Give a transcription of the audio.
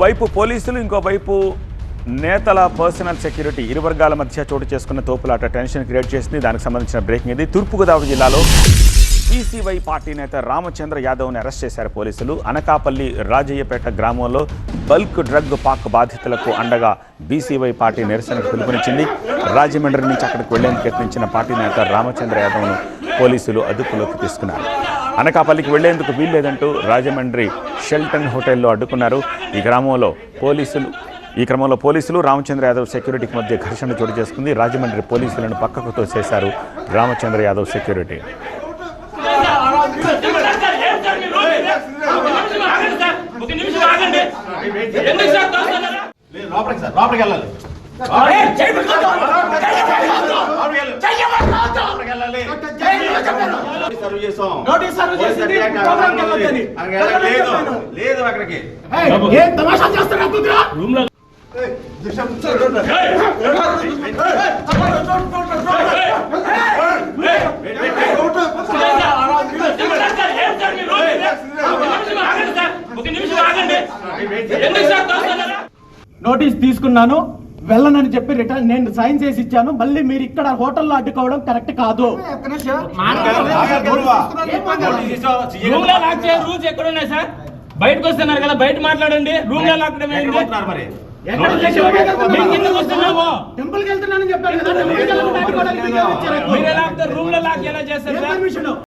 వైపు పోలీసులు ఇంకో వైపు నేతల పర్సనల్ సెక్యూరిటీ ఇరు వర్గాల మధ్య చోటు చేసుకున్న తోపులాట టెన్షన్ క్రియేట్ చేసింది. దానికి సంబంధించిన బ్రేకింగ్ ఇది. తూర్పుగోదావరి జిల్లాలో బీసీవై పార్టీ నేత రామచంద్ర యాదవ్ని అరెస్ట్ చేశారు పోలీసులు. అనకాపల్లి రాజయ్యపేట గ్రామంలో బల్క్ డ్రగ్ పాక్ బాధితులకు అండగా బీసీవై పార్టీ నిరసనకు పిలుపునిచ్చింది. రాజమండ్రి నుంచి అక్కడికి వెళ్లేందుకు యత్నించిన పార్టీ నేత రామచంద్ర యాదవ్ను పోలీసులు అదుపులోకి తీసుకున్నారు. అనకాపల్లికి వెళ్లేందుకు వీల్లేదంటూ రాజమండ్రి షెల్టన్ హోటల్లో అడ్డుకున్నారు. ఈ క్రమంలో పోలీసులు రామచంద్ర యాదవ్ సెక్యూరిటీకి మధ్య ఘర్షణ చోటు చేసుకుంది. రాజమండ్రి పోలీసులను పక్కకు తోసేశారు రామచంద్ర యాదవ్ సెక్యూరిటీ. నోటీస్ తీసుకున్నాను, వెళ్ళనని చెప్పి రిటర్న్ నేను సైన్ చేసి ఇచ్చాను. మళ్ళీ మీరు ఇక్కడ హోటల్లో అడ్డుకోవడం కరెక్ట్ కాదు. రూల్స్ ఎక్కడ ఉన్నాయి సార్? బయటకు వస్తున్నారు కదా, బయట మాట్లాడండి. రూమ్ లో లాక్కడం టెంపుల్ కి వెళ్తున్నానని చెప్పారు కదా, రూమ్ లో లాక్ ఎలా చేస్తారు?